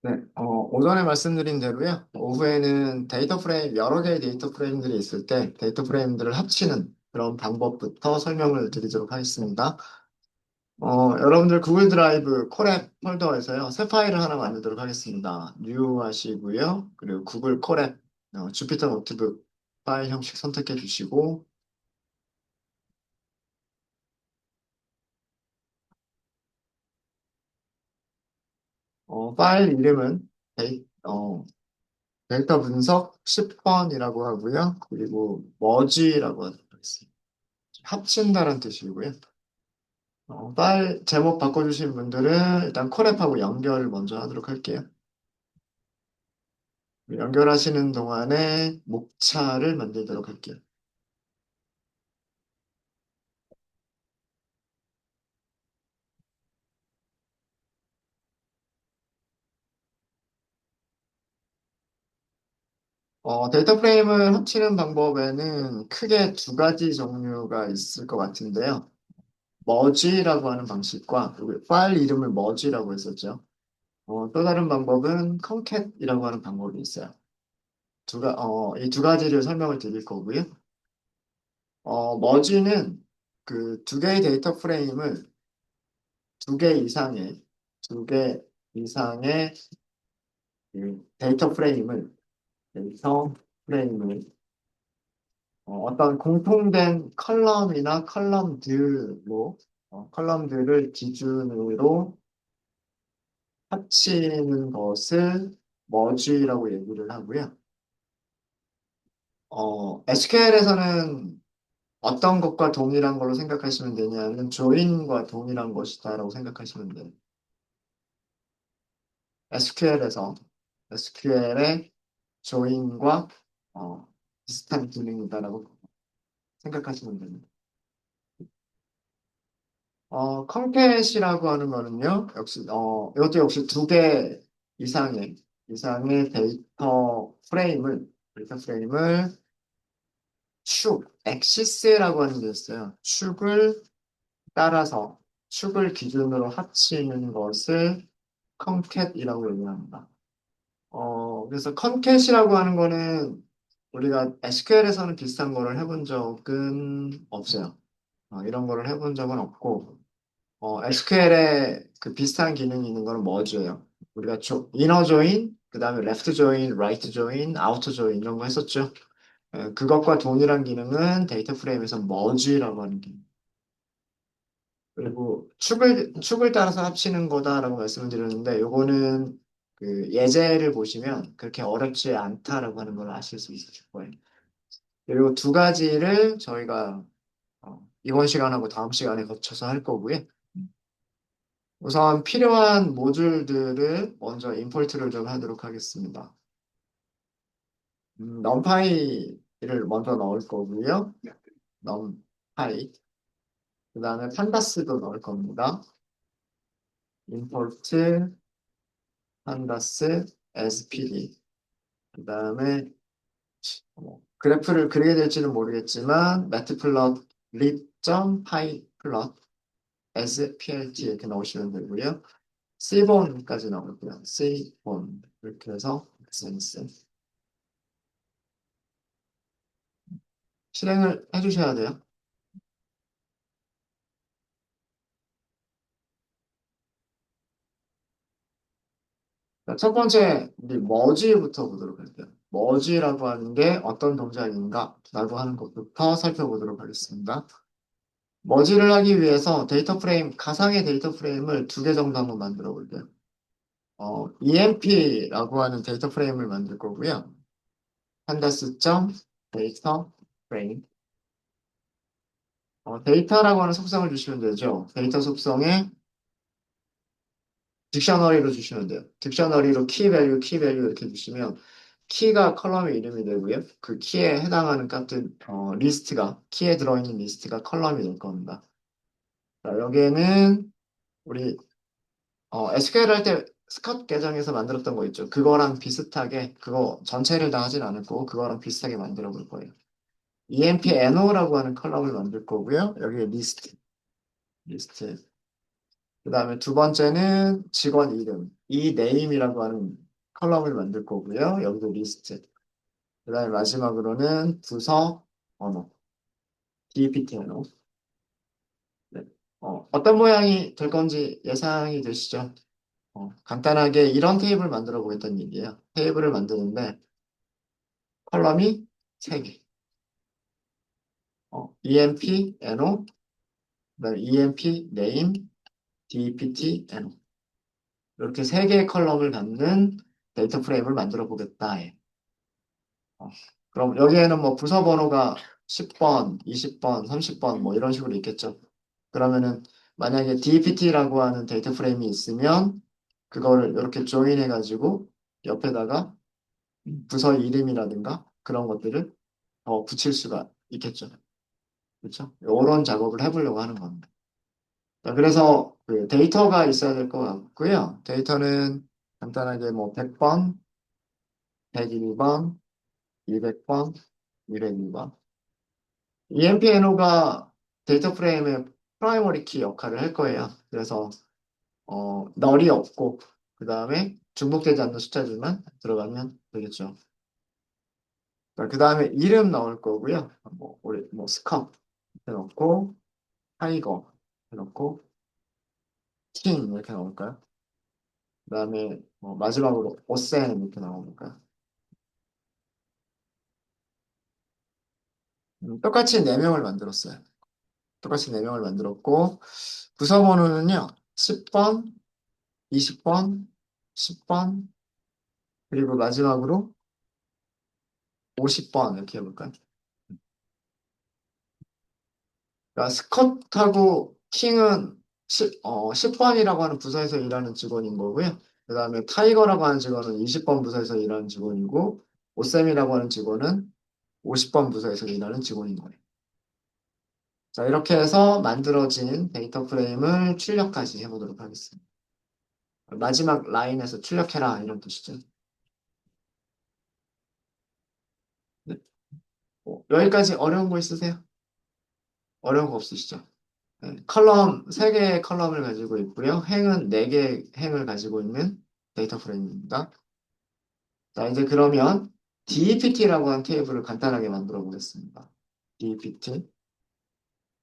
네, 오전에 말씀드린 대로요. 오후에는 데이터 프레임, 여러 개의 데이터 프레임들이 있을 때 데이터 프레임들을 합치는 그런 방법부터 설명을 드리도록 하겠습니다. 여러분들 구글 드라이브 콜앱 폴더에서요. 새 파일을 하나 만들도록 하겠습니다. 뉴 하시고요. 그리고 구글 콜앱, 주피터 노트북 파일 형식 선택해 주시고, 파일 이름은 데이터 분석 10번이라고 하고요. 그리고 머지라고 하도록 하겠습니다. 합친다는 뜻이고요. 파일 제목 바꿔주신 분들은 일단 콜앱하고 연결을 먼저 하도록 할게요. 연결하시는 동안에 목차를 만들도록 할게요. 데이터 프레임을 합치는 방법에는 크게 두 가지 종류가 있을 것 같은데요. 머지라고 하는 방식과 그리고 파일 이름을 머지라고 했었죠. 또 다른 방법은 컨캣이라고 하는 방법이 있어요. 이 두 가지를 설명을 드릴 거고요. 머지는 그 두 개의 데이터 프레임을 두 개 이상의 두 개 이상의 그 데이터 프레임을 어떤 공통된 컬럼이나 컬럼들을 기준으로 합치는 것을 머지라고 얘기를 하고요. SQL에서는 어떤 것과 동일한 걸로 생각하시면 되냐면 조인과 동일한 것이다라고 생각하시면 돼요. SQL에서 SQL의 조인과 비슷한 기능이다라고 생각하시면 됩니다. 컨캣이라고 하는 거는요, 이것도 역시 두 개 이상의, 이상의 데이터 프레임을 엑시스라고 하는 게 있어요. 따라서, 축을 기준으로 합치는 것을 컨캣이라고 얘기합니다. 그래서 컨캣이라고 하는 거는 우리가 SQL에서는 비슷한 거를 해본 적은 없어요. 이런 거를 해본 적은 없고, SQL에 그 비슷한 기능이 있는 거는 머지예요. 우리가 이너 조인, 그 다음에 레프트 조인, 라이트 조인, 아우터 조인 이런 거 했었죠. 그것과 동일한 기능은 데이터 프레임에서 머지라고 하는 기능. 그리고 축을 따라서 합치는 거다라고 말씀을 드렸는데, 요거는 그 예제를 보시면 그렇게 어렵지 않다라고 하는 걸 아실 수 있으실 거예요. 그리고 두 가지를 저희가 이번 시간하고 다음 시간에 거쳐서 할 거고요. 우선 필요한 모듈들을 먼저 임포트를 좀 하도록 하겠습니다. 넘파이를 먼저 넣을 거고요. 넘파이. 그 다음에 판다스도 넣을 겁니다. 임포트 판다스 spd. 그 다음에 그래프를 그리게 될지는 모르겠지만 matplotlib.pyplot as plt 이렇게 넣으시면 되고요. c본까지 넣을게요. c본 이렇게 해서 sense 실행을 해주셔야 돼요. 자, 첫 번째, 우리 머지부터 보도록 할게요. 머지라고 하는 게 어떤 동작인가? 라고 하는 것부터 살펴보도록 하겠습니다. 머지를 하기 위해서 가상의 데이터 프레임을 두 개 정도 한번 만들어 볼게요. EMP라고 하는 데이터 프레임을 만들 거고요. 판다스.점 데이터 프레임. 데이터라고 하는 속성을 주시면 되죠. 데이터 속성에 딕셔너리로 주시면 돼요. 딕셔너리로 키 밸류 이렇게 주시면 키가 컬럼의 이름이 되고요. 그 키에 해당하는 값들 키에 들어있는 리스트가 컬럼이 될 겁니다. 자, 여기에는 우리 SQL 할 때 스컷 계정에서 만들었던 거 있죠. 그거랑 비슷하게 그거 전체를 다 하진 않을 거고 그거랑 비슷하게 만들어 볼 거예요. EMP NO라고 하는 컬럼을 만들 거고요. 여기에 리스트 그 다음에 두 번째는 직원 이름. 이 네임이라고 하는 컬럼을 만들 거고요. 여기도 리스트. 그 다음에 마지막으로는 부서 언어. DPT 언어. 네. 어떤 모양이 될 건지 예상이 되시죠? 간단하게 이런 테이블 만들어 보겠다는 얘기예요. 테이블을 만드는데 컬럼이 3개. EMP, NO, 그다음에 EMP, name, DPT, NO. 이렇게 3개의 컬럼을 갖는 데이터 프레임을 만들어 보겠다. 예. 어, 그럼 여기에는 뭐 부서 번호가 10번, 20번, 30번 뭐 이런 식으로 있겠죠. 그러면은 만약에 DPT라고 하는 데이터 프레임이 있으면 그거를 이렇게 조인해 가지고 옆에다가 부서 이름이라든가 그런 것들을 붙일 수가 있겠죠. 그렇죠? 이런 작업을 해보려고 하는 겁니다. 자, 그래서 그 데이터가 있어야 될 것 같고요. 데이터는 간단하게 뭐 100번, 101번, 200번, 202번. EMPNO가 데이터 프레임의 프라이머리 키 역할을 할 거예요. 그래서 널이 없고 그 다음에 중복되지 않는 숫자들만 들어가면 되겠죠. 그 다음에 이름 넣을 거고요. 우리 스컵 해놓고 타이거 해놓고 킹 이렇게 나올까요? 그 다음에 마지막으로 오센 이렇게 나오니까 똑같이 4명을 만들었어요. 똑같이 4명을 만들었고 부서 번호는요 10번, 20번, 10번 그리고 마지막으로 50번 이렇게 해볼까요? 그러니까 스컷하고 킹은 10번이라고 하는 부서에서 일하는 직원인 거고요. 그 다음에 타이거라고 하는 직원은 20번 부서에서 일하는 직원이고 오셈이라고 하는 직원은 50번 부서에서 일하는 직원인 거예요. 자, 이렇게 해서 만들어진 데이터 프레임을 출력까지 해보도록 하겠습니다. 마지막 라인에서 출력해라 이런 뜻이죠. 네. 여기까지 어려운 거 있으세요? 어려운 거 없으시죠? 네. 컬럼, 3개의 컬럼을 가지고 있고요. 행은 4개의 행을 가지고 있는 데이터 프레임입니다. 자, 이제 그러면 DPT라고 하는 테이블을 간단하게 만들어 보겠습니다. DPT.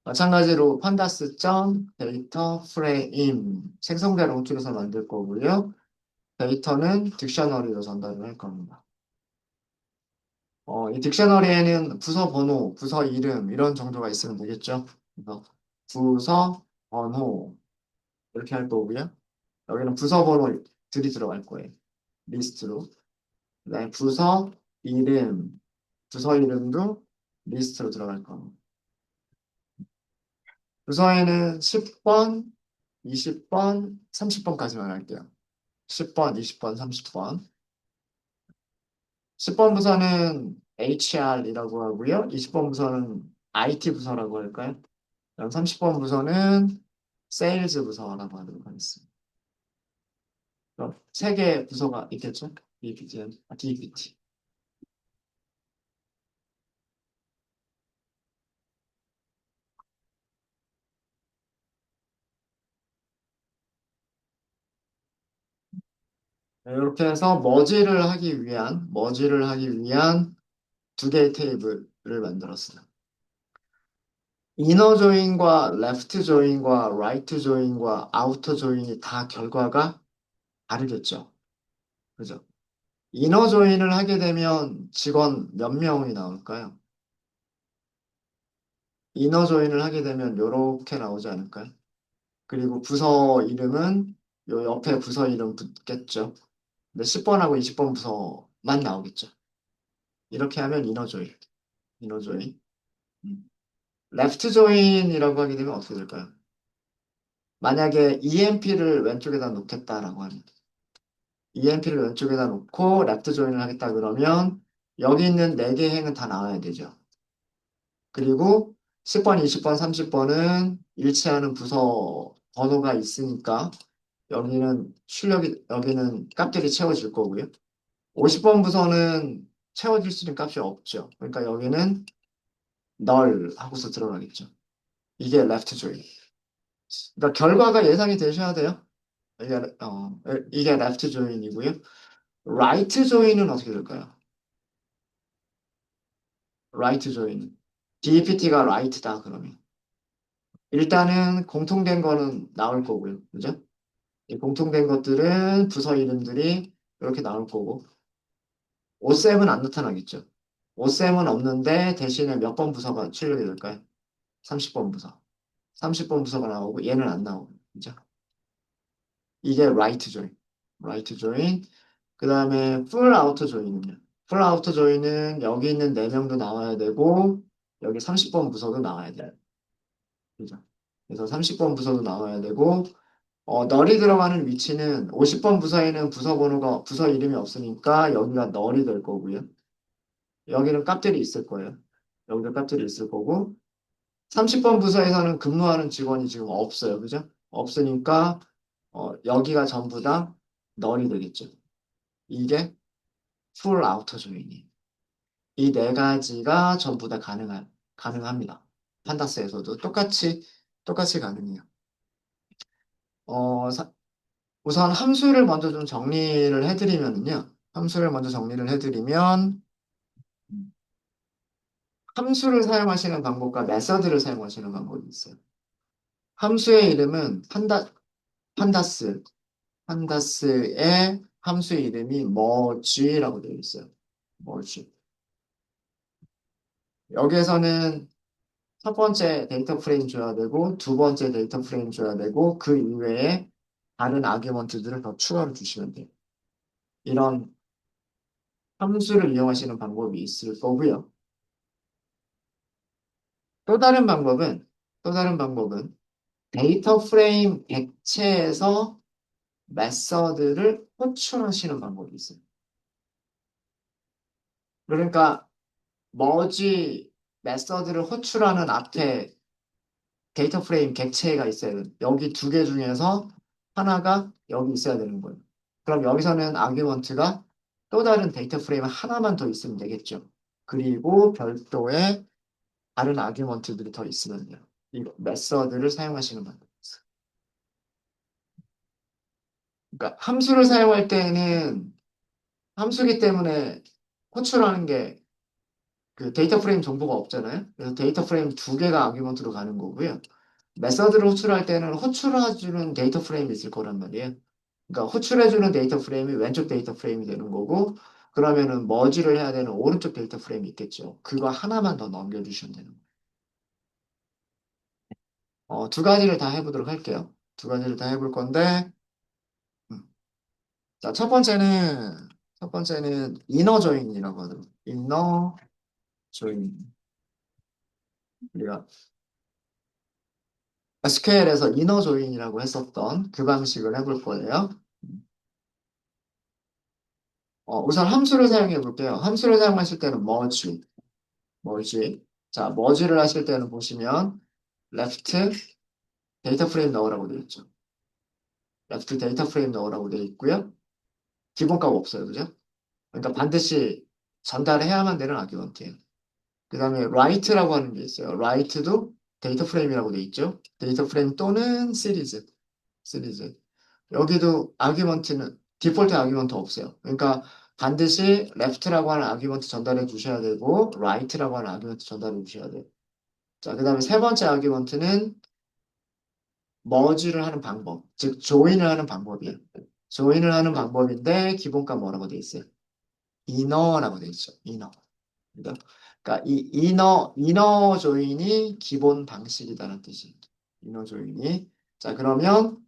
마찬가지로 판다스 점 데이터 프레임 생성대로 호출해서 만들 거고요. 데이터는 딕셔너리로 전달을 할 겁니다. 이 딕셔너리에는 부서 번호, 부서 이름 이런 정도가 있으면 되겠죠. 그래서 부서 번호 이렇게 할 거고요. 여기는 부서 번호들이 들어갈 거예요. 리스트로. 그다음에 부서 이름도 리스트로 들어갈 겁니다. 부서에는 10번, 20번, 30번까지만 할게요. 10번, 20번, 30번. 10번 부서는 HR이라고 하고요. 20번 부서는 IT 부서라고 할까요? 그럼 30번 부서는 세일즈 부서라고 하도록 하겠습니다. 그럼 3개 부서가 있겠죠? DPT, DPT. 이렇게 해서 머지를 하기 위한 2개의 테이블을 만들었어요. 이너 조인과 레프트 조인과 라이트 조인과 아우터 조인이 다 결과가 다르겠죠. 그죠? 이너 조인을 하게 되면 직원 몇 명이 나올까요? 이너 조인을 하게 되면 이렇게 나오지 않을까요? 그리고 부서 이름은 요 옆에 부서 이름 붙겠죠. 근데 10번하고 20번 부서만 나오겠죠. 이렇게 하면 이너 조인, 이너 조인. 레프트 조인이라고 하게 되면 어떻게 될까요? 만약에 EMP를 왼쪽에다 놓겠다라고 하면 EMP를 왼쪽에다 놓고 레프트 조인을 하겠다 그러면 여기 있는 4개의 행은 다 나와야 되죠. 그리고 10번, 20번, 30번은 일치하는 부서 번호가 있으니까 여기는 값들이 채워질 거고요. 50번 부서는 채워질 수 있는 값이 없죠. 그러니까 여기는 널 하고서 들어가겠죠. 이게 레프트 조인. 그러니까 결과가 예상이 되셔야 돼요. 이게, 이게 left join이고요. right join은 어떻게 될까요? right join. DPT가 right다, 그러면. 일단은 공통된 거는 나올 거고요. 그죠? 이 공통된 것들은 부서 이름들이 이렇게 나올 거고, OSM은 안 나타나겠죠. OSM은 없는데 대신에 몇 번 부서가 출력이 될까요? 30번 부서. 30번 부서가 나오고 얘는 안 나오고. 그죠? 이게 right join. right join. 그 다음에 full outer join은요. full outer join은 여기 있는 4명도 나와야 되고, 여기 30번 부서도 나와야 돼요. 그죠? 그래서 30번 부서도 나와야 되고, 널이 들어가는 위치는 50번 부서에는 부서 번호가, 부서 이름이 없으니까 여기가 널이 될 거고요. 여기는 값들이 있을 거예요. 여기도 값들이 있을 거고, 30번 부서에서는 근무하는 직원이 지금 없어요. 그죠? 없으니까, 여기가 전부 다 널이 되겠죠. 이게 full outer join이에요. 이 네 가지가 전부 다 가능합니다. 판다스에서도 똑같이 가능해요. 어, 우선 함수를 먼저 좀 정리를 해드리면요. 함수를 먼저 정리를 해드리면, 함수를 사용하시는 방법과 메서드를 사용하시는 방법이 있어요. 함수의 이름은 판다스, 판다스의 함수 이름이 merge라고 되어 있어요. merge. 여기에서는 첫 번째 데이터 프레임 줘야 되고, 두 번째 데이터 프레임 줘야 되고, 그 이외에 다른 아규먼트들을 더 추가로 주시면 돼요. 이런 함수를 이용하시는 방법이 있을 거고요. 또 다른 방법은, 또 다른 방법은 데이터 프레임 객체에서 메서드를 호출하시는 방법이 있어요. 그러니까 머지 메서드를 호출하는 앞에 데이터 프레임 객체가 있어야 돼요. 여기 두 개 중에서 하나가 여기 있어야 되는 거예요. 그럼 여기서는 아규먼트가 또 다른 데이터 프레임 하나만 더 있으면 되겠죠. 그리고 별도의 다른 아규먼트들이 더 있으면 돼요. 이 메서드를 사용하시는 방법. 그러니까 함수를 사용할 때는 함수기 때문에 호출하는 게 그 데이터 프레임 정보가 없잖아요. 그래서 데이터 프레임 두 개가 아규먼트로 가는 거고요. 메서드를 호출할 때는 호출해주는 데이터 프레임이 있을 거란 말이에요. 그러니까 호출해주는 데이터 프레임이 왼쪽 데이터 프레임이 되는 거고, 그러면은 머지를 해야 되는 오른쪽 데이터 프레임이 있겠죠. 그거 하나만 더 넘겨주시면 되는 거예요. 두 가지를 다 해보도록 할게요. 두 가지를 다 해볼 건데, 음. 자, 첫 번째는 이너 조인이라고 하더라고요. 이너 조인. 우리가 SQL에서 이너 조인이라고 했었던 그 방식을 해볼 거예요. 우선 함수를 사용해 볼게요. 함수를 사용하실 때는 merge. 자, merge를 하실 때는 보시면 left 데이터 프레임 넣으라고 되어 있죠. left 데이터 프레임 넣으라고 되어 있고요. 기본값 없어요. 그죠? 그러니까 반드시 전달해야만 되는 아규먼트예요. 그 다음에 write라고 하는 게 있어요. write도 데이터 프레임이라고 되어 있죠. 데이터 프레임 또는 시리즈. 여기도 아규먼트는 디폴트 아규먼트 없어요. 그러니까 반드시 left라고 하는 아규먼트 전달해 주셔야 되고 right라고 하는 아규먼트 전달해 주셔야 돼요. 자, 그 다음에 세 번째 아규먼트는 merge를 하는 방법, 즉 join을 하는 방법이에요. join을 하는 방법인데 기본값 뭐라고 돼 있어요? inner라고 돼 있죠. inner. 그러니까 이 inner join이 기본 방식이라는 뜻이에요. inner join이. 자, 그러면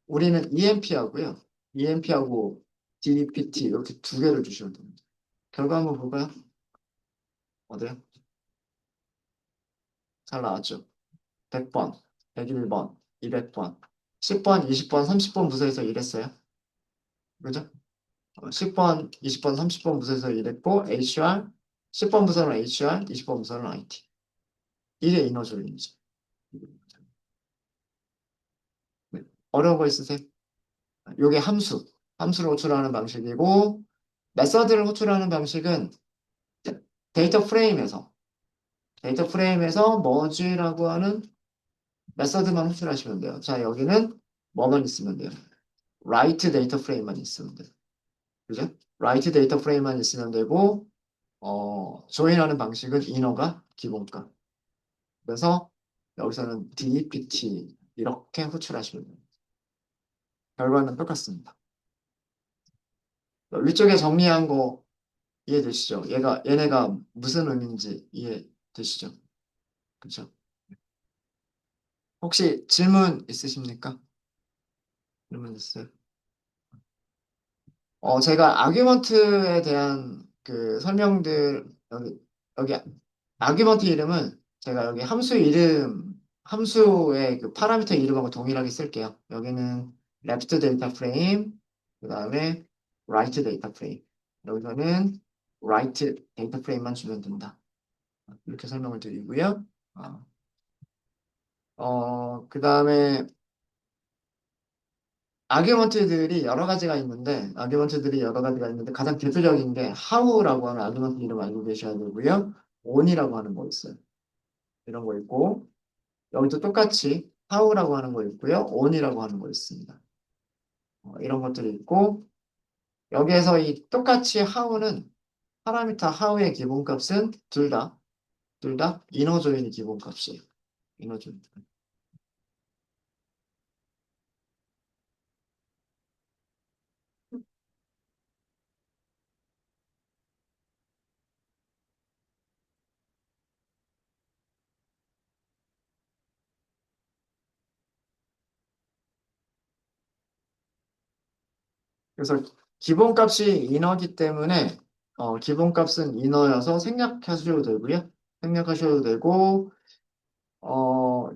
우리는 EMP하고요. EMP하고 DPT 이렇게 두 개를 주시면 됩니다. 결과 한번 볼까요? 어때요? 잘 나왔죠? 100번, 101번, 200번, 10번, 20번, 30번 부서에서 일했어요. 그죠? 10번, 20번, 30번 부서에서 일했고 HR, 10번 부서는 HR, 20번 부서는 IT. 이게 인어조인이죠. 네. 어려운 거 있으세요? 이게 함수를 호출하는 방식이고 메서드를 호출하는 방식은 데이터 프레임에서 merge라고 하는 메서드만 호출하시면 돼요. 자, 여기는 뭐만 있으면 돼요? write 데이터 프레임만 있으면 돼요. 그죠? write 데이터 프레임만 있으면 되고, 조인하는 방식은 인어가 기본값. 그래서 여기서는 DPT 이렇게 호출하시면 돼요. 결과는 똑같습니다. 위쪽에 정리한 거 이해되시죠? 얘네가 무슨 의미인지 이해되시죠? 그쵸? 혹시 질문 있으십니까? 질문 있어요? 제가 아규먼트에 대한 그 설명들, 여기 아규먼트 이름은 제가 여기 함수의 그 파라미터 이름하고 동일하게 쓸게요. 여기는 left 데이터 프레임, 그 다음에 right 데이터 프레임. 여기서는 right 데이터 프레임만 주면 된다. 이렇게 설명을 드리고요. 그 다음에 아규먼트들이 여러 가지가 있는데 가장 대표적인 게 how라고 하는 아규먼트 이름 알고 계셔야 되고요. on이라고 하는 거 있어요. 이런 거 있고 여기도 똑같이 how라고 하는 거 있고요. on이라고 하는 거 있습니다. 이런 것들이 있고 여기에서 이 똑같이 how는 파라미터 how의 기본값은 둘 다 이너 조인이 기본값이에요. 이너 조인. 그래서 기본값이 인어기 때문에 기본값은 인어여서 생략하셔도 되고요. 생략하셔도 되고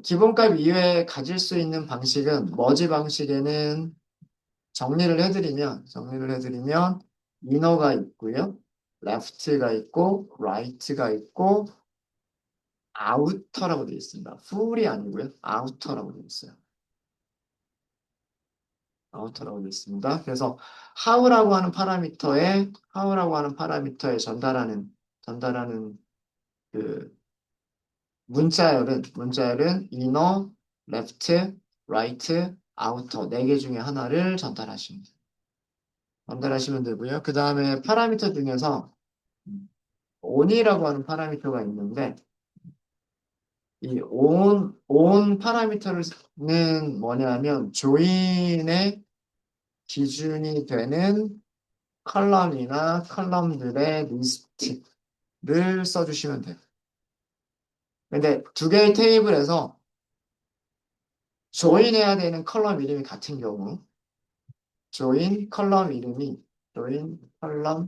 기본값 이외에 가질 수 있는 방식은 머지 방식에는 정리를 해드리면 인어가 있고요. left가 있고 right가 있고 outer라고 되어 있습니다. full이 아니고요. outer라고 되어 있어요. 아우터라고 되어 있습니다. 그래서 how라고 하는 파라미터에 전달하는 그 문자열은 inner, left, right, outer 네 개 중에 하나를 전달하시면 되고요. 그 다음에 파라미터 중에서 on이라고 하는 파라미터가 있는데 이 on 파라미터는 뭐냐면 조인의 기준이 되는 컬럼이나 컬럼들의 리스트를 써주시면 돼요. 근데 두 개의 테이블에서 조인해야 되는 컬럼 이름이 같은 경우, 조인 컬럼 이름이, 조인 컬럼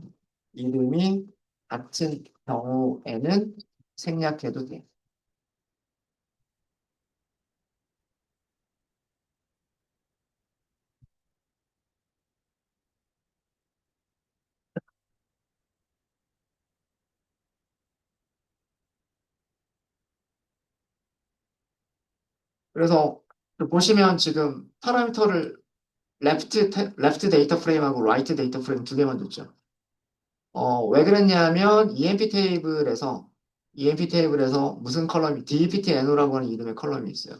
이름이 같은 경우에는 생략해도 돼요. 그래서 보시면 지금 파라미터를 레프트 데이터 프레임하고 라이트 데이터 프레임 두 개만 뒀죠. 왜 그랬냐면 EMP 테이블에서 무슨 컬럼이 DPTNO라고 하는 이름의 컬럼이 있어요.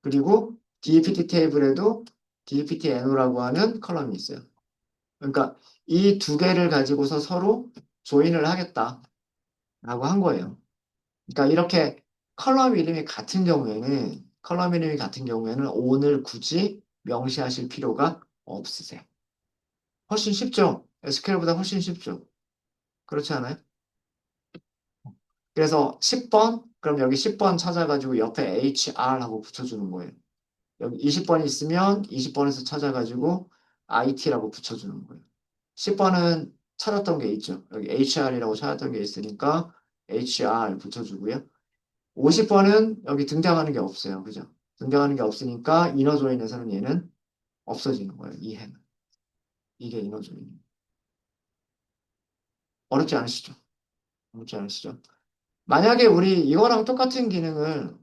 그리고 DPT 테이블에도 DPTNO라고 하는 컬럼이 있어요. 그러니까 이 두 개를 가지고서 서로 조인을 하겠다라고 한 거예요. 그러니까 이렇게 컬럼 이름이 같은 경우에는 오늘 굳이 명시하실 필요가 없으세요. 훨씬 쉽죠? SQL보다 훨씬 쉽죠? 그렇지 않아요? 그래서 10번, 그럼 여기 10번 찾아가지고 옆에 HR하고 붙여주는 거예요. 여기 20번이 있으면 20번에서 찾아가지고 IT라고 붙여주는 거예요. 10번은 찾았던 게 있죠. 여기 HR이라고 찾았던 게 있으니까 HR 붙여주고요. 50번은 여기 등장하는 게 없어요. 그죠? 등장하는 게 없으니까 이너 조인에서는 얘는 없어지는 거예요. 이해는. 이게 이너 조인. 어렵지 않으시죠? 어렵지 않으시죠? 만약에 우리 이거랑 똑같은 기능을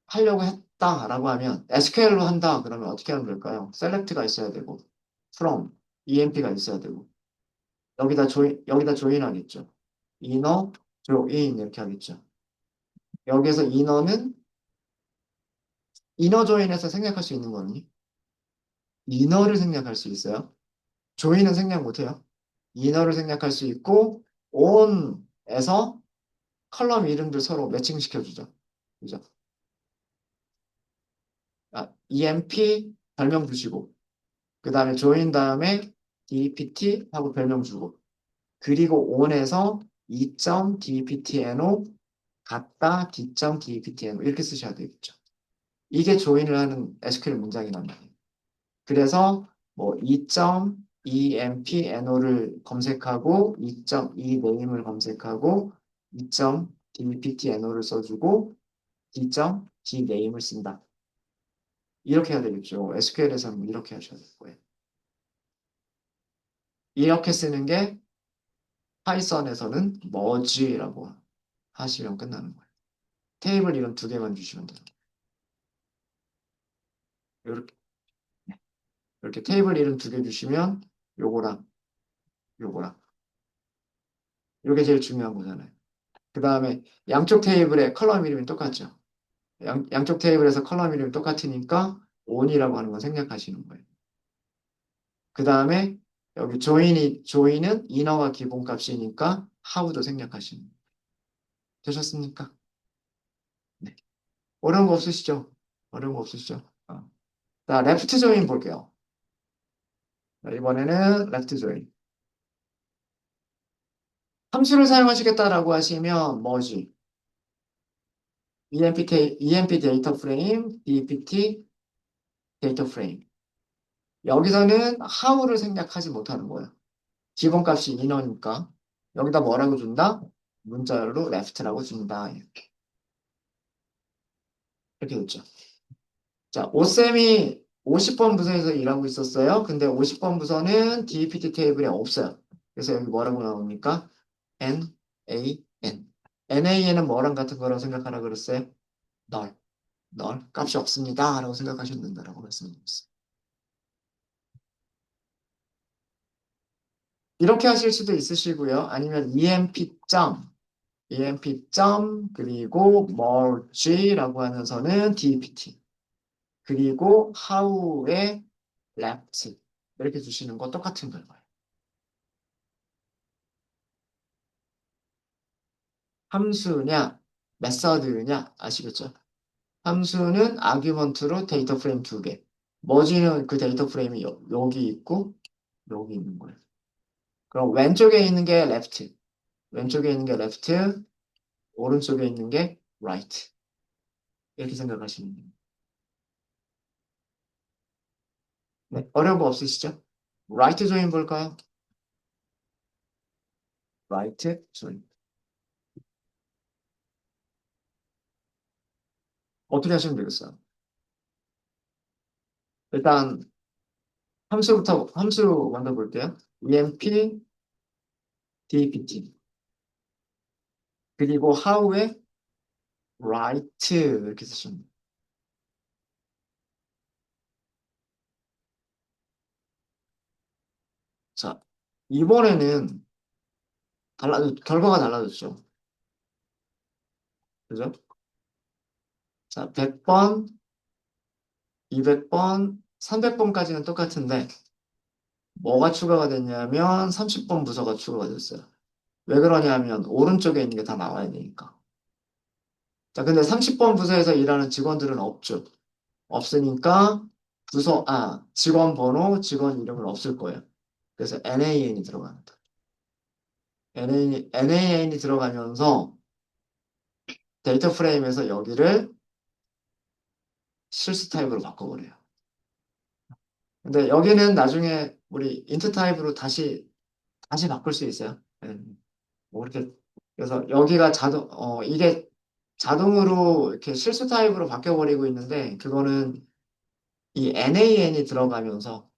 하려고 했다라고 하면 SQL로 한다 그러면 어떻게 하면 될까요? select가 있어야 되고 from, EMP가 있어야 되고 여기다 조인하겠죠. inner, 조인 이렇게 하겠죠. 여기서 이너 조인에서 생략할 수 있는 거니? 이너를 생략할 수 있어요. 조인은 생략 못해요. 이너를 생략할 수 있고 on에서 컬럼 이름들 서로 매칭시켜주죠. 그죠? EMP 별명 주시고 그 다음에 join 다음에 DPT 하고 별명 주고 그리고 on에서 2.dptno 같다 d.dptno 이렇게 쓰셔야 되겠죠. 이게 조인을 하는 SQL 문장이란 말이에요. 그래서 뭐 2.empno를 검색하고 2.enam을 검색하고 2.dptno를 써주고 d.dname을 쓴다. 이렇게 해야 되겠죠. SQL에서는 이렇게 하셔야 될 거예요. 이렇게 쓰는 게 파이썬에서는 머지라고 하시면 끝나는 거예요. 테이블 이름 두 개만 주시면 돼요. 이렇게, 이렇게 테이블 이름 두 개 주시면 요거랑 요거랑 요게 제일 중요한 거잖아요. 그 다음에 양쪽 테이블에 컬럼 이름이 똑같죠. 양쪽 테이블에서 컬럼 이름이 똑같으니까 on이라고 하는 건 생략하시는 거예요. 그 다음에 여기 조인은 인어가 기본값이니까 how도 생략하시는 거예요. 되셨습니까? 네. 어려운 거 없으시죠? 어려운 거 없으시죠? 자, 레프트 조인 볼게요. 자, 이번에는 레프트 조인. 함수를 사용하시겠다라고 하시면 뭐지? EMP 데이터 프레임, DPT 데이터 프레임. 여기서는 how를 생략하지 못하는 거예요. 기본값이 인어니까 여기다 뭐라고 준다? 문자열로 left라고 준다. 이렇게 됐죠. 자, 오쌤이 50번 부서에서 일하고 있었어요. 근데 50번 부서는 DPT 테이블에 없어요. 그래서 여기 뭐라고 나옵니까? NaN. NaN은 뭐랑 같은 거라고 생각하라 그랬어요? 널. 값이 없습니다. 라고 생각하시면 된다라고 말씀드렸어요. 이렇게 하실 수도 있으시고요. 아니면 emp 그리고 merge라고 하면서는 dpt 그리고 how의 left 이렇게 주시는 거 똑같은 거예요. 함수냐 메서드냐 아시겠죠? 함수는 아규먼트로 데이터 프레임 두 개. 머지는 그 데이터 프레임이 여기 있고 여기 있는 거예요. 그럼 왼쪽에 있는 게 left, 왼쪽에 있는 게 left, 오른쪽에 있는 게 right. 이렇게 생각하시면 돼요. 네, 어려운 거 없으시죠? right join 볼까요? right join. 어떻게 하시면 되겠어요? 일단 함수 먼저 볼게요. emp dpt 그리고 how의 right 이렇게 쓰시면 돼요. 자, 이번에는 결과가 달라졌죠. 그죠? 자, 100번, 200번, 300번까지는 똑같은데 뭐가 추가가 됐냐면 30번 부서가 추가가 됐어요. 왜 그러냐면 오른쪽에 있는 게 다 나와야 되니까. 자, 근데 30번 부서에서 일하는 직원들은 없죠. 없으니까 직원 번호, 직원 이름은 없을 거예요. 그래서 NAN이 들어갑니다. NAN이 들어가면서 데이터 프레임에서 여기를 실수 타입으로 바꿔버려요. 근데 여기는 나중에 우리 인트 타입으로 다시 바꿀 수 있어요. 뭐 이렇게 그래서 여기가 이게 자동으로 이렇게 실수 타입으로 바뀌어버리고 있는데 그거는 이 NAN이 들어가면서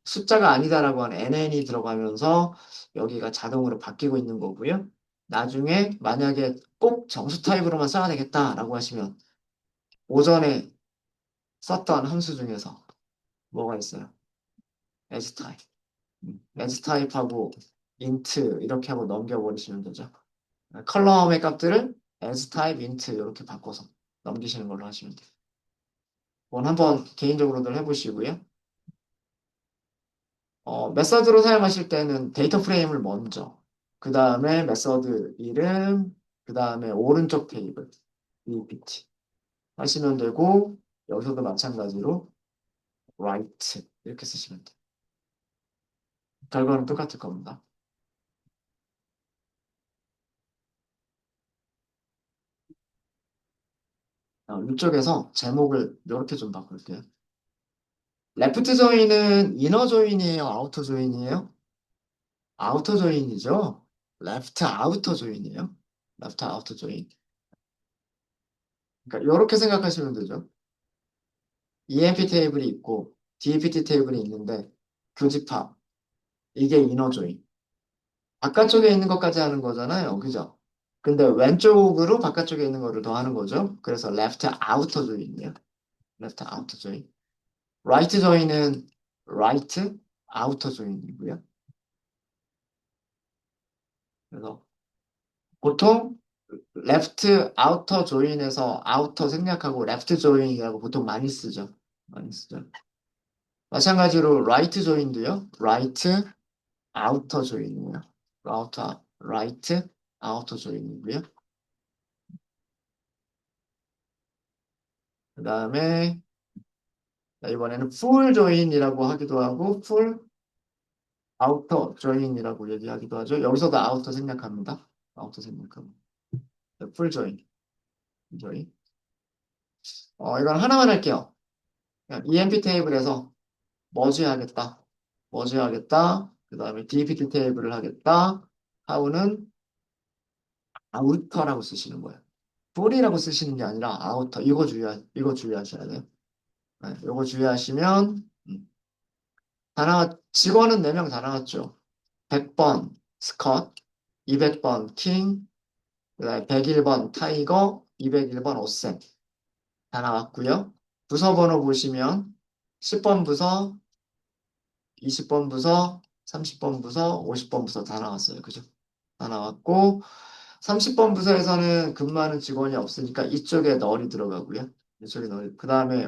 숫자가 아니다라고 하는 NN이 들어가면서 여기가 자동으로 바뀌고 있는 거고요. 나중에 만약에 꼭 정수 타입으로만 써야 되겠다라고 하시면 오전에 썼던 함수 중에서 뭐가 있어요? as 타입. as 타입하고 int 이렇게 하고 넘겨버리시면 되죠. 컬럼의 값들을 as type int 이렇게 바꿔서 넘기시는 걸로 하시면 돼요. 그건 한번 개인적으로들 해보시고요. 메서드로 사용하실 때는 데이터 프레임을 먼저, 그 다음에 메서드 이름, 그 다음에 오른쪽 테이블, EPT 하시면 되고, 여기서도 마찬가지로 write 이렇게 쓰시면 돼요. 결과는 똑같을 겁니다. 이쪽에서 제목을 이렇게 좀 바꿀게요. 레프트 조인은 이너 조인이에요? 아우터 조인이에요? 아우터 조인이죠? 레프트 아우터 조인이에요? 레프트 아우터 조인. 그러니까 이렇게 생각하시면 되죠. EMP 테이블이 있고 DPT 테이블이 있는데 교집합. 이게 이너 조인. 바깥쪽에 있는 것까지 하는 거잖아요. 그죠? 근데 왼쪽으로 바깥쪽에 있는 거를 더 하는 거죠. 그래서 left outer join이에요. left outer join. right join은 right outer join이고요. 그래서 보통 left outer join에서 outer 생략하고 left join이라고 보통 많이 쓰죠. 많이 쓰죠. 마찬가지로 right join도요. right outer join이에요. right outer join이고요. 그 다음에 이번에는 full join이라고 하기도 하고 full outer join이라고 얘기하기도 하죠. 여기서도 outer 생략합니다. outer 생략합니다. full join. join. 이건 하나만 할게요. 그냥 EMP 테이블에서 머지 하겠다. 머지 하겠다. 그 다음에 DPT 테이블을 하겠다. 하우는 아우터라고 쓰시는 거예요. full이라고 쓰시는 게 아니라 아우터. 이거 주의하셔야 돼요. 네, 이거 주의하시면 직원은 4명 다 나왔죠. 100번 스컷, 200번 킹, 그다음에 101번 타이거, 201번 오센 다 나왔고요. 부서 번호 보시면 10번 부서, 20번 부서, 30번 부서, 50번 부서 다 나왔어요. 그죠? 다 나왔고 30번 부서에서는 근무하는 직원이 없으니까 이쪽에 널이 들어가고요. 이쪽에 널. 그다음에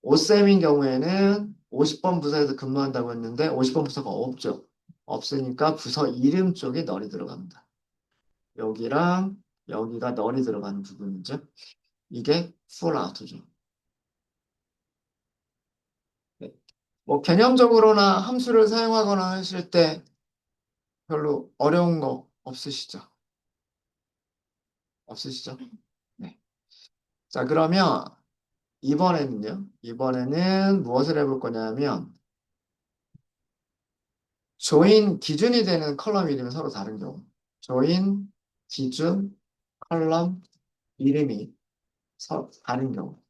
오쌤인 경우에는 50번 부서에서 근무한다고 했는데 50번 부서가 없죠. 없으니까 부서 이름 쪽에 널이 들어갑니다. 여기랑 여기가 널이 들어가는 부분이죠. 이게 full out죠. 네. 뭐 개념적으로나 함수를 사용하거나 하실 때 별로 어려운 거 없으시죠? 없으시죠? 네. 자, 그러면 이번에는요. 이번에는 무엇을 해볼 거냐면 조인 기준이 되는 컬럼 이름이 서로 다른 경우. 조인 기준 컬럼 이름이 서로 다른 경우.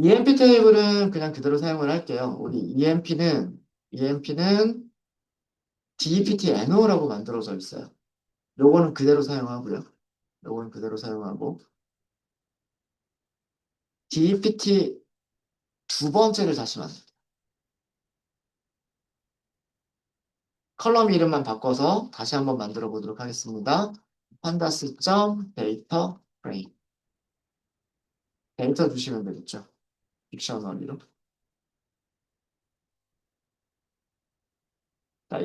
EMP 테이블은 그냥 그대로 사용을 할게요. 우리 EMP는 DEPT NO라고 만들어져 있어요. 요거는 그대로 사용하고요. 요거는 그대로 사용하고 DEPT 두 번째를 다시 만들 컬럼 이름만 바꿔서 다시 한번 만들어 보도록 하겠습니다. pandas.data frame 데이터 주시면 되겠죠. 딕셔너리로. 자,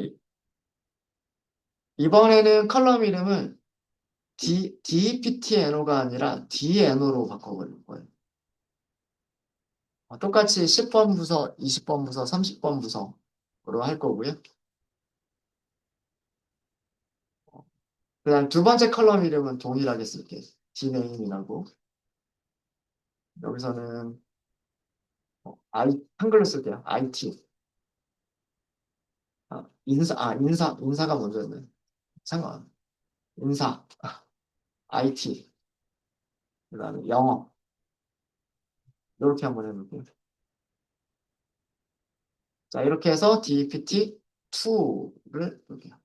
이번에는 컬럼 이름을 DEPTNO가 아니라 DNO로 바꿔버릴 거예요. 똑같이 10번 부서, 20번 부서, 30번 부서로 할 거고요. 그다음 두 번째 컬럼 이름은 동일하게 쓸게요. dname이라고. 여기서는 한글로 쓸게요. IT. 인사가 먼저였네. 상관. 인사, IT, 그다음에 영어. 이렇게 한번 해볼게요. 자, 이렇게 해서 DPT2를 볼게요.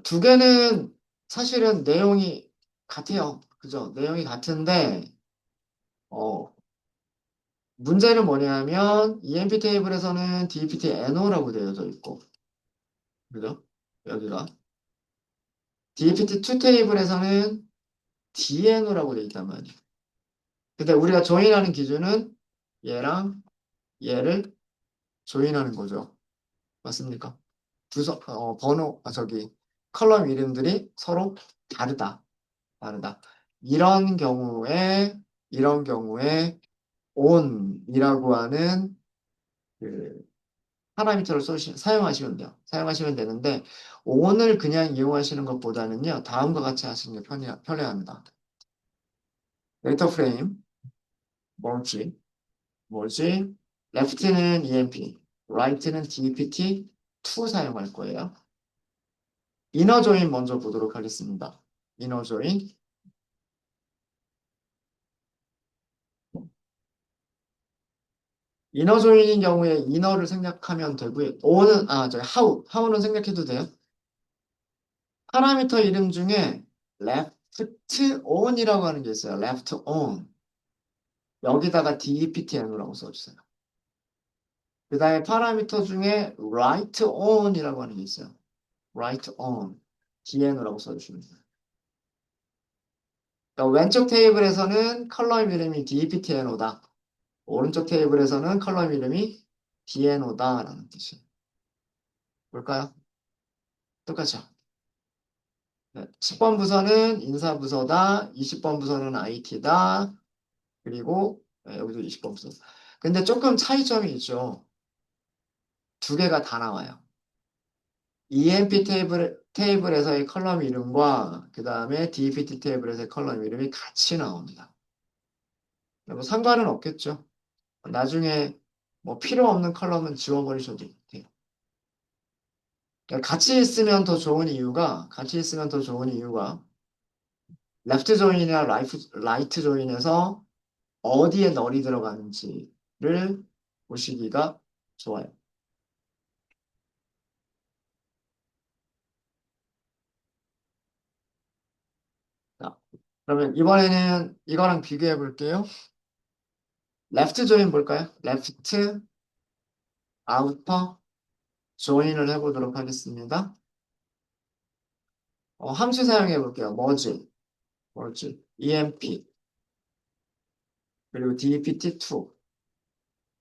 두 개는 사실은 내용이 같아요. 그죠? 내용이 같은데, 어, 문제는 뭐냐면, EMP 테이블에서는 DPT NO라고 되어져 있고, 그죠? 여기가. DPT2 테이블에서는 DNO라고 되어 있단 말이에요. 근데 우리가 조인하는 기준은 얘랑 얘를 조인하는 거죠. 맞습니까? 컬럼 이름들이 서로 다르다. 다르다. 이런 경우에, 이런 경우에, on이라고 하는 그 파라미터를 사용하시면 돼요. 사용하시면 되는데, on을 그냥 이용하시는 것보다는요, 다음과 같이 하시는 게 편리합니다. 데이터 프레임, 멀지, 뭐지? left는 EMP, right는 DPT2 사용할 거예요. 이너 조인 먼저 보도록 하겠습니다. 이너 조인. 이너 조인인 경우에 이너를 생략하면 되고요. how는 생략해도 돼요. 파라미터 이름 중에 left on이라고 하는 게 있어요. left on. 여기다가 dptn이라고 써주세요. 그 다음에 파라미터 중에 right on이라고 하는 게 있어요. right on. dn이라고 써주시면 돼요. 그러니까 왼쪽 테이블에서는 컬럼 이름이 dptno다. 오른쪽 테이블에서는 컬럼 이름이 dno다라는 뜻이에요. 볼까요? 똑같죠? 네. 10번 부서는 인사부서다. 20번 부서는 IT다. 그리고 여기도 20번 부서. 근데 조금 차이점이 있죠. 두 개가 다 나와요. EMP 테이블에서의 컬럼 이름과 그 다음에 DPT 테이블에서의 컬럼 이름이 같이 나옵니다. 뭐 상관은 없겠죠. 나중에 뭐 필요 없는 컬럼은 지워버리셔도 돼요. 그러니까 같이 있으면 더 좋은 이유가 레프트 조인이나 라이트 조인에서 어디에 널이 들어가는지를 보시기가 좋아요. 자, 그러면 이번에는 이거랑 비교해 볼게요. 레프트 조인 볼까요? 레프트 아우터 조인을 해보도록 하겠습니다. 함수 사용해 볼게요. 머지, EMP, 그리고 DPT2.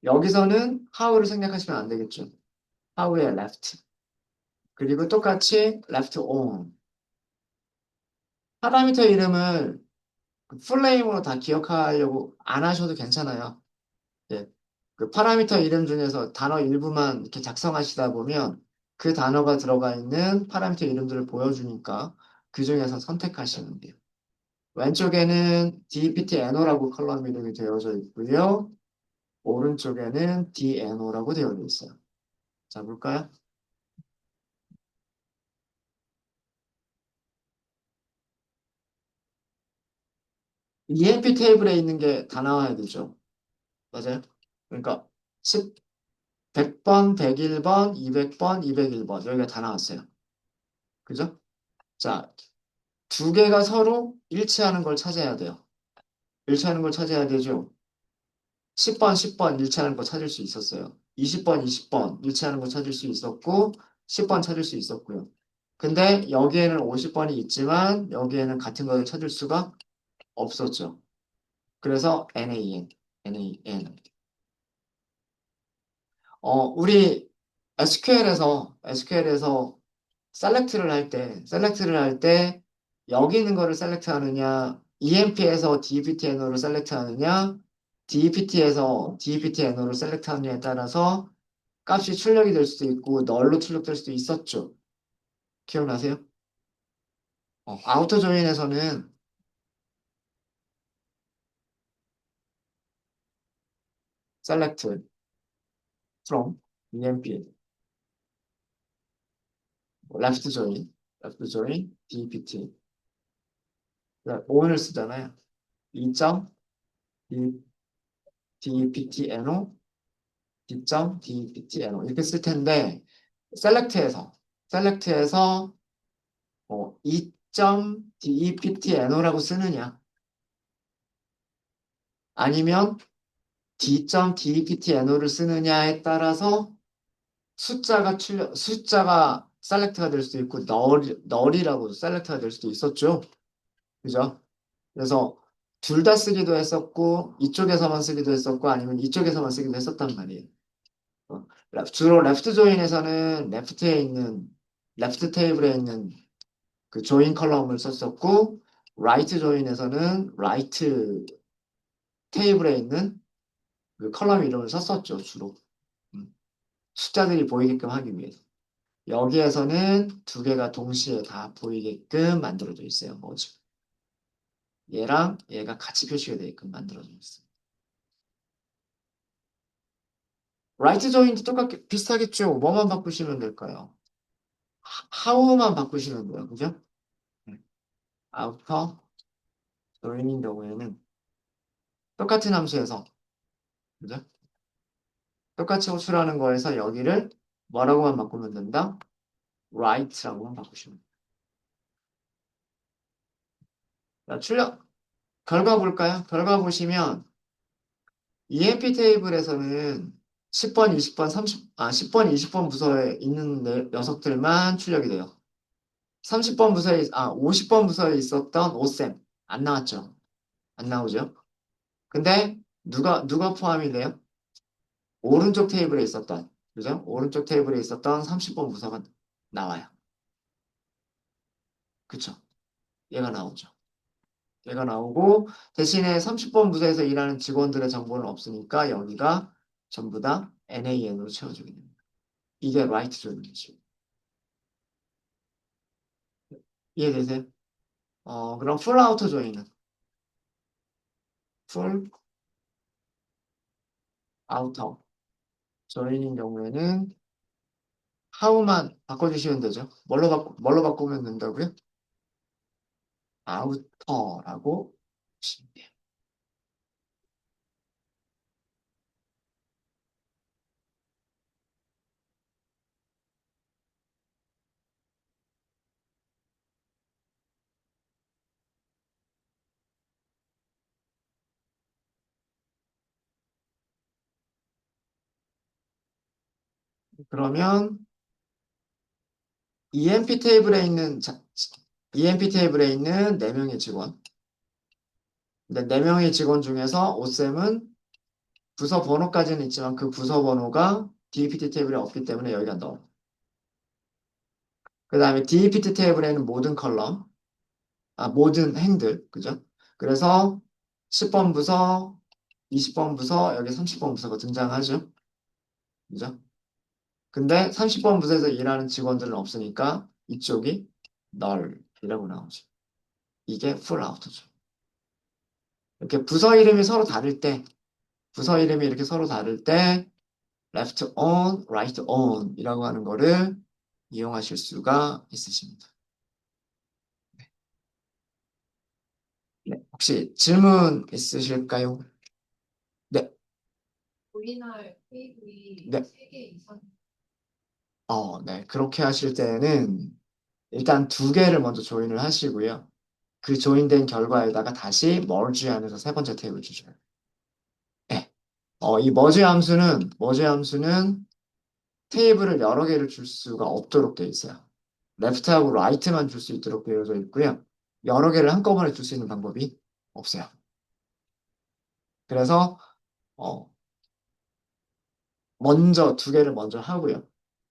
여기서는 how를 생략하시면 안 되겠죠. how의 left. 그리고 똑같이 left on. 파라미터 이름을 풀네임으로 다 기억하려고 안 하셔도 괜찮아요. 예. 그 파라미터 이름 중에서 단어 일부만 이렇게 작성하시다 보면 그 단어가 들어가 있는 파라미터 이름들을 보여주니까 그 중에서 선택하시면 돼요. 왼쪽에는 DPTNO라고 컬럼 이름이 되어져 있고요. 오른쪽에는 DNO라고 되어 있어요. 자, 볼까요? EMP 테이블에 있는 게 다 나와야 되죠. 맞아요? 그러니까 10, 100번, 101번, 200번, 201번 여기가 다 나왔어요. 그죠? 자, 두 개가 서로 일치하는 걸 찾아야 돼요. 일치하는 걸 찾아야 되죠. 10번, 10번 일치하는 거 찾을 수 있었어요. 20번, 20번 일치하는 거 찾을 수 있었고, 10번 찾을 수 있었고요. 근데 여기에는 50번이 있지만, 여기에는 같은 것을 찾을 수가 없었죠. 그래서 NaN. 우리 SQL에서 셀렉트를 할 때, 여기 있는 거를 셀렉트 하느냐, EMP에서 DPTNO를 셀렉트 하느냐, DPT에서 DPTNO를 셀렉트 하느냐에 따라서 값이 출력이 될 수도 있고, 널로 출력될 수도 있었죠. 기억나세요? 아우터 조인에서는 select from EMP, left join, DPT, on을 쓰잖아요. 2점 DPTNO, D점 DPTNO 이렇게 쓸 텐데, 셀렉트에서 셀렉트에서 D.deptno라고 쓰느냐, 아니면 D.deptno를 쓰느냐에 따라서 숫자가 셀렉트가 될 수도 있고, 널이라고 셀렉트가 될 수도 있었죠. 그죠? 그래서 둘 다 쓰기도 했었고, 이쪽에서만 쓰기도 했었고, 아니면 이쪽에서만 쓰기도 했었단 말이에요. 주로 레프트 조인에서는 레프트 테이블에 있는 그 조인 컬럼을 썼었고, 라이트 조인에서는 라이트 테이블에 있는 그 컬럼 이름을 썼었죠, 주로. 음, 숫자들이 보이게끔 하기 위해서. 여기에서는 두 개가 동시에 다 보이게끔 만들어져 있어요, 뭐지? 얘랑 얘가 같이 표시가 되게끔 만들어져 있어요. 라이트 조인도 똑같게 비슷하겠죠? 뭐만 바꾸시면 될까요? 하우만 바꾸시면 돼요, 그죠? 아우터 조인인 경우에는 똑같은 함수에서, 그죠? 똑같이 호출하는 거에서 여기를 뭐라고만 바꾸면 된다? right라고만 바꾸시면 돼요. 자, 결과 볼까요? 결과 보시면 EMP 테이블에서는 10번, 20번, 10번, 20번 부서에 있는 녀석들만 출력이 돼요. 50번 부서에 있었던 오셈 안 나왔죠? 안 나오죠? 근데 누가 포함이 돼요? 오른쪽 테이블에 있었던, 그죠? 오른쪽 테이블에 있었던 30번 부서가 나와요. 그쵸? 얘가 나오죠. 얘가 나오고 대신에 30번 부서에서 일하는 직원들의 정보는 없으니까 여기가 전부 다 NAN으로 채워지게 됩니다. 이게 라이트 조인이죠. 이해되세요? 그럼 풀 아우터 조인은 풀 아우터 조인인 경우에는 하우만 바꿔주시면 되죠. 뭘로 바꾸면 된다고요? 아우터라고 하시면 돼요. 그러면 EMP 테이블에 있는 EMP 테이블에 있는 4명의 직원. 근데 4명의 직원 중에서 오쌤은 부서 번호까지는 있지만 그 부서 번호가 DEPT 테이블에 없기 때문에 여기가 넣어. 그 다음에 DEPT 테이블에는 모든 행들, 그죠? 그래서 10번 부서, 20번 부서, 여기 30번 부서가 등장하죠. 그죠? 근데 30번 부서에서 일하는 직원들은 없으니까 이쪽이 널이라고 나오죠. 이게 풀 아우터죠. 이렇게 부서 이름이 이렇게 서로 다를 때 left on, right on 이라고 하는 거를 이용하실 수가 있으십니다. 네, 혹시 질문 있으실까요? 네, 우리나라 테이블이 네. 3개 이상. 네. 그렇게 하실 때는 일단 두 개를 먼저 조인을 하시고요. 그 조인된 결과에다가 다시 merge 하면서 세 번째 테이블 주셔요. 네. 이 머지 함수는 테이블을 여러 개를 줄 수가 없도록 되어 있어요. 레프트하고 라이트만 줄 수 있도록 되어져 있고요. 여러 개를 한꺼번에 줄 수 있는 방법이 없어요. 그래서 어, 먼저 두 개를 먼저 하고요.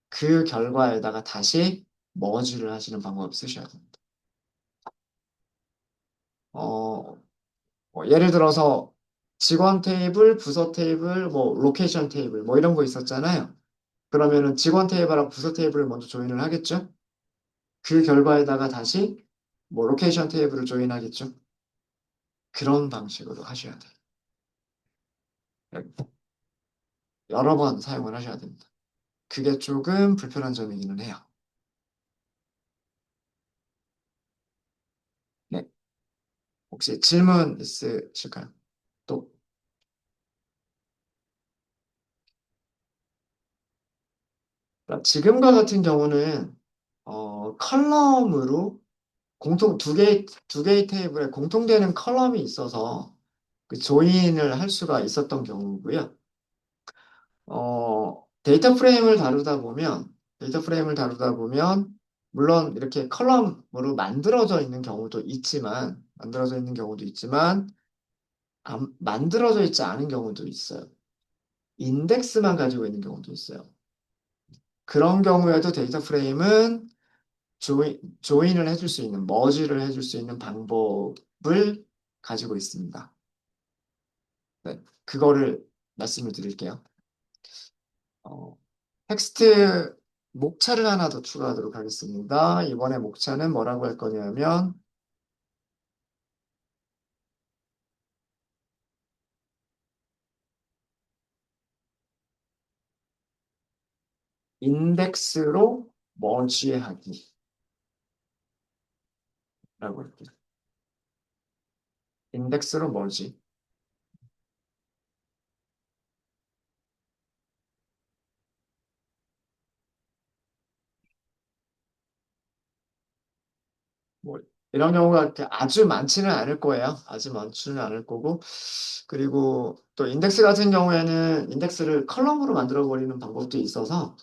그 결과에다가 다시 머지를 하시는 방법을 쓰셔야 됩니다. 어, 예를 들어서 직원 테이블, 부서 테이블, 뭐 로케이션 테이블 뭐 이런 거 있었잖아요. 그러면은 직원 테이블하고 부서 테이블을 먼저 조인을 하겠죠? 그 결과에다가 다시 뭐 로케이션 테이블을 조인하겠죠? 그런 방식으로 하셔야 돼요. 여러 번 사용을 하셔야 됩니다. 그게 조금 불편한 점이기는 해요. 네. 혹시 질문 있으실까요? 또, 지금과 같은 경우는, 컬럼으로 두 개의 테이블에 공통되는 컬럼이 있어서 그 조인을 할 수가 있었던 경우고요. 데이터 프레임을 다루다 보면, 물론 이렇게 컬럼으로 만들어져 있는 경우도 있지만, 만들어져 있지 않은 경우도 있어요. 인덱스만 가지고 있는 경우도 있어요. 그런 경우에도 데이터 프레임은 조인을 해줄 수 있는, 머지를 해줄 수 있는 방법을 가지고 있습니다. 네, 그거를 말씀을 드릴게요. 어, 텍스트 목차를 하나 더 추가하도록 하겠습니다. 이번에 목차는 뭐라고 할 거냐면, 인덱스로 머지하기라고 할게요. 인덱스로 머지. 뭐 이런 경우가 이렇게 아주 많지는 않을 거예요. 아주 많지는 않을 거고. 그리고 또 인덱스 같은 경우에는 인덱스를 컬럼으로 만들어 버리는 방법도 있어서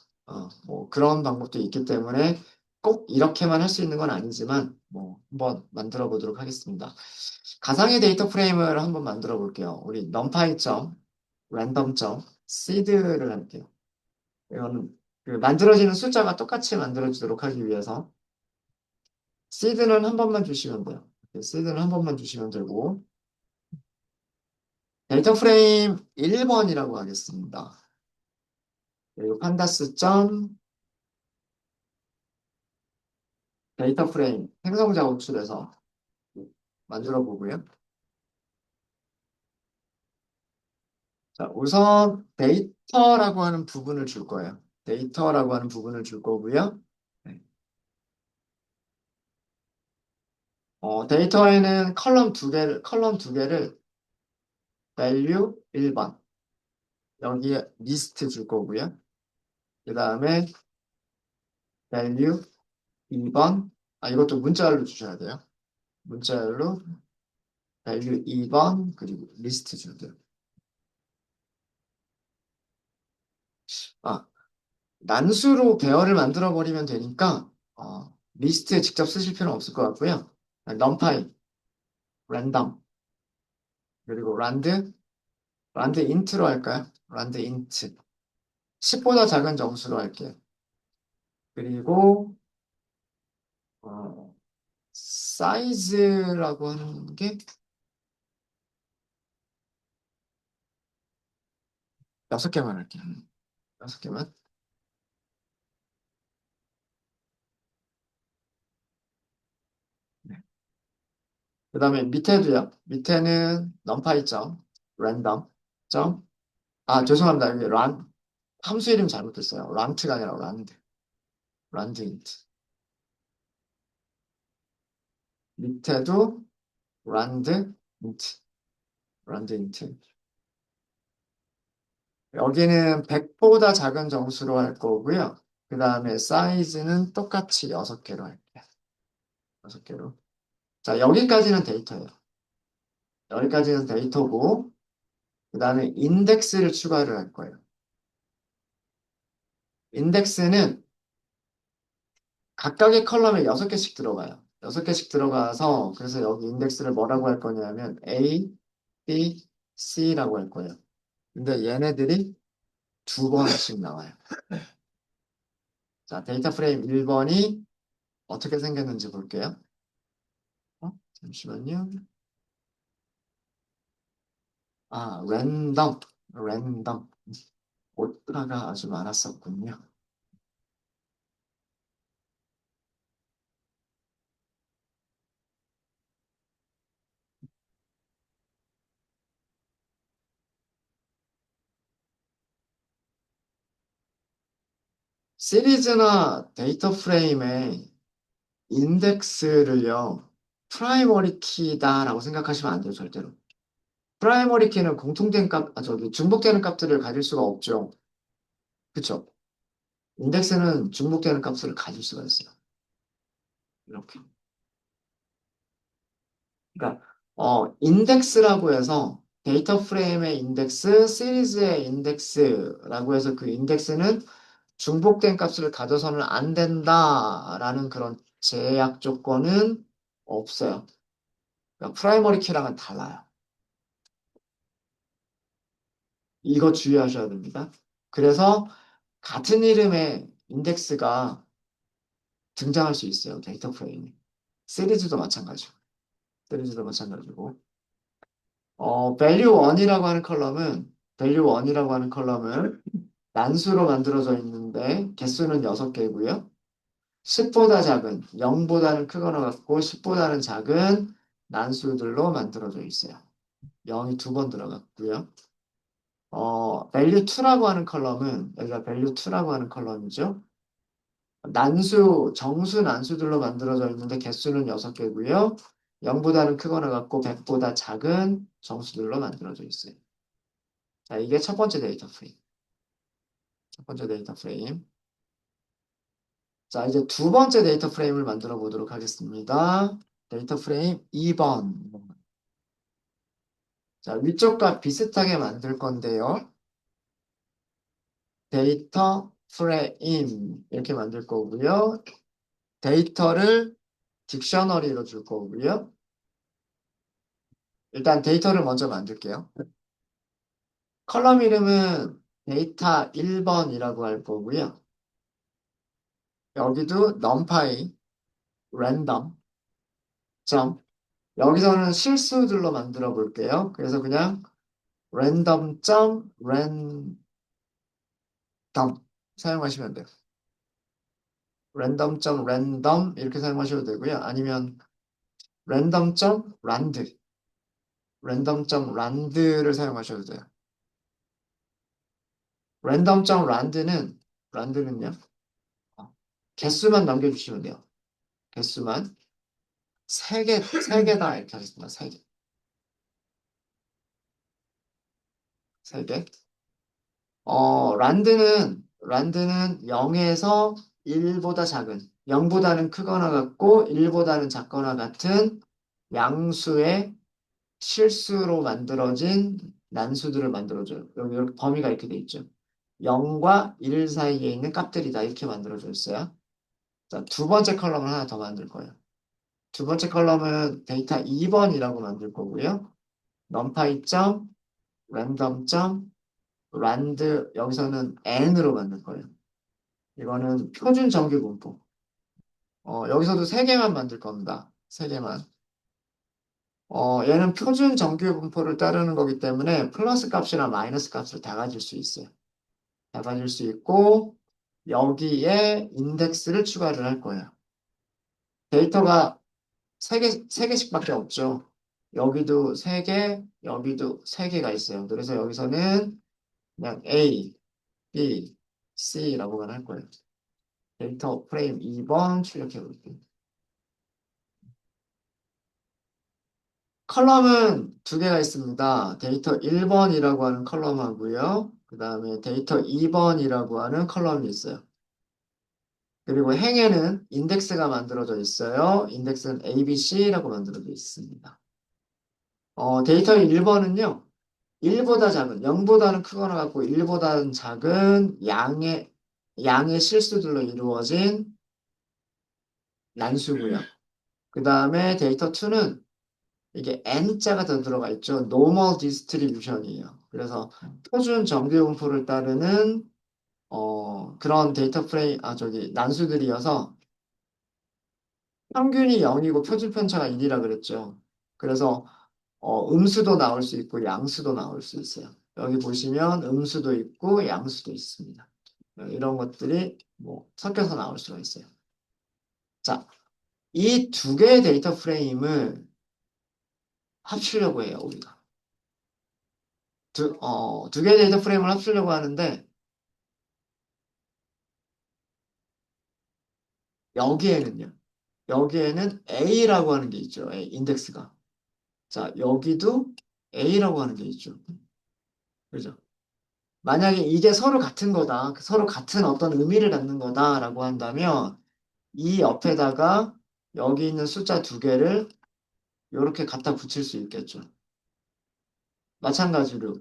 뭐 그런 방법도 있기 때문에 꼭 이렇게만 할 수 있는 건 아니지만 뭐 한번 만들어 보도록 하겠습니다. 가상의 데이터 프레임을 한번 만들어 볼게요. 우리 numpy 점 랜덤 점 seed를 할게요. 이거는 그 만들어지는 숫자가 똑같이 만들어지도록 하기 위해서 시드는 한 번만 주시면 돼요. 시드는 한 번만 주시면 되고, 데이터 프레임 1번이라고 하겠습니다. 그리고 판다스 점 데이터 프레임 생성자 호출해서 만들어 보고요. 자, 우선 데이터라고 하는 부분을 줄 거예요. 데이터라고 하는 부분을 줄 거고요. 네. 데이터에는 컬럼 두 개를 value 1번, 여기에 리스트 줄 거고요. 그 다음에 value 2번, 이것도 문자열로 주셔야 돼요. 문자열로 value 2번, 그리고 리스트 줄게요. 아, 난수로 배열을 만들어 버리면 되니까, 리스트에 직접 쓰실 필요는 없을 것 같고요. numpy, 랜덤, 그리고 rand int로 할까요? rand int. 10보다 작은 정수로 할게요. 그리고, 사이즈라고 하는 게 6개만 할게요. 6개만. 그 다음에 밑에도요. 밑에는 numpy 점, random 점, 죄송합니다. 여기 함수 이름 잘못했어요. 란트가 아니라 란드 인트. 밑에도 란드 인트, 란드 인트. 여기는 100보다 작은 정수로 할 거고요. 그 다음에 사이즈는 똑같이 6개로 할게요. 6개로. 자, 여기까지는 데이터예요. 여기까지는 데이터고, 그 다음에 인덱스를 추가를 할 거예요. 인덱스는 각각의 컬럼에 6개씩 들어가요. 6개씩 들어가서, 그래서 여기 인덱스를 뭐라고 할 거냐면, A, B, C라고 할 거예요. 근데 얘네들이 2번씩 나와요. 자, 데이터 프레임 1번이 어떻게 생겼는지 볼게요. 잠시만요. 랜덤. 오타가 아주 많았었군요. 시리즈나 데이터 프레임의 인덱스를요, 프라이머리 키다라고 생각하시면 안 돼요, 절대로. 프라이머리 키는 공통된 중복되는 값들을 가질 수가 없죠. 그쵸? 인덱스는 중복되는 값을 가질 수가 있어요. 이렇게. 그러니까 인덱스라고 해서 데이터 프레임의 인덱스, 시리즈의 인덱스라고 해서 그 인덱스는 중복된 값을 가져서는 안 된다라는 그런 제약 조건은 없어요. 그러니까 프라이머리 키랑은 달라요. 이거 주의하셔야 됩니다. 그래서 같은 이름의 인덱스가 등장할 수 있어요. 데이터 프레임이. 시리즈도 마찬가지고. 시리즈도 마찬가지고. value 1이라고 하는 컬럼은 value 1이라고 하는 컬럼은 난수로 만들어져 있는데 개수는 6개고요. 10보다 작은 0보다는 크거나 같고 10보다는 작은 난수들로 만들어져 있어요. 0이 2번 들어갔고요. value 2라고 하는 컬럼은 여기가 value 2라고 하는 컬럼이죠. 정수 난수들로 만들어져 있는데 개수는 6개고요. 0보다는 크거나 같고 100보다 작은 정수들로 만들어져 있어요. 자, 이게 첫 번째 데이터 프레임. 첫 번째 데이터 프레임. 자, 이제 두 번째 데이터 프레임을 만들어 보도록 하겠습니다. 데이터 프레임 2번. 자, 위쪽과 비슷하게 만들 건데요. 데이터 프레임 이렇게 만들 거고요. 데이터를 딕셔너리로 줄 거고요. 일단 데이터를 먼저 만들게요. 컬럼 이름은 데이터 1번이라고 할 거고요. 여기도 numpy, random, 점. 여기서는 실수들로 만들어 볼게요. 그래서 그냥 random 점 random 사용하시면 돼요. random 점 random 이렇게 사용하셔도 되고요. 아니면 random 점 rand, random 점 rand를 사용하셔도 돼요. random 점 rand는요. 개수만 남겨주시면 돼요. 개수만 세 개다 이렇게 하겠습니다. 세 개, 세 개. 란드는 0에서 1보다 작은, 0보다는 크거나 같고 1보다는 작거나 같은 양수의 실수로 만들어진 난수들을 만들어줘요. 여기 이렇게 범위가 이렇게 돼 있죠. 0과 1 사이에 있는 값들이다. 이렇게 만들어져 있어요. 자, 두 번째 컬럼을 하나 더 만들 거예요. 두 번째 컬럼은 데이터 2번이라고 만들 거고요. numpy 점, random 점, rand 여기서는 n으로 만들 거예요. 이거는 표준 정규 분포. 여기서도 세 개만 만들 겁니다. 세 개만. 얘는 표준 정규 분포를 따르는 거기 때문에 플러스 값이나 마이너스 값을 다 가질 수 있어요. 다 가질 수 있고, 여기에 인덱스를 추가를 할 거예요. 데이터가 세 개씩밖에 없죠. 여기도 세 개, 여기도 세 개가 있어요. 그래서 여기서는 그냥 A, B, C라고만 할 거예요. 데이터 프레임 2번 출력해 볼게요. 컬럼은 두 개가 있습니다. 데이터 1번이라고 하는 컬럼하고요. 그 다음에 데이터 2번이라고 하는 컬럼이 있어요. 그리고 행에는 인덱스가 만들어져 있어요. 인덱스는 ABC라고 만들어져 있습니다. 데이터 1번은요. 1보다 작은, 0보다는 크거나 같고 1보다는 작은 양의 실수들로 이루어진 난수고요. 그 다음에 데이터 2는 이게 n자가 더 들어가 있죠. normal distribution이에요. 그래서 표준 정규분포를 따르는 그런 데이터 프레임 난수들이어서 평균이 0이고 표준 편차가 1이라 그랬죠. 그래서 음수도 나올 수 있고 양수도 나올 수 있어요. 여기 보시면 음수도 있고 양수도 있습니다. 이런 것들이 뭐 섞여서 나올 수가 있어요. 자, 이 두 개의 데이터 프레임을 합치려고 해요, 우리가. 두 개의 데이터 프레임을 합치려고 하는데, 여기에는요. 여기에는 A라고 하는 게 있죠. A, 인덱스가. 자, 여기도 A라고 하는 게 있죠. 그죠? 만약에 이게 서로 같은 거다. 서로 같은 어떤 의미를 갖는 거다라고 한다면, 이 옆에다가 여기 있는 숫자 두 개를 이렇게 갖다 붙일 수 있겠죠. 마찬가지로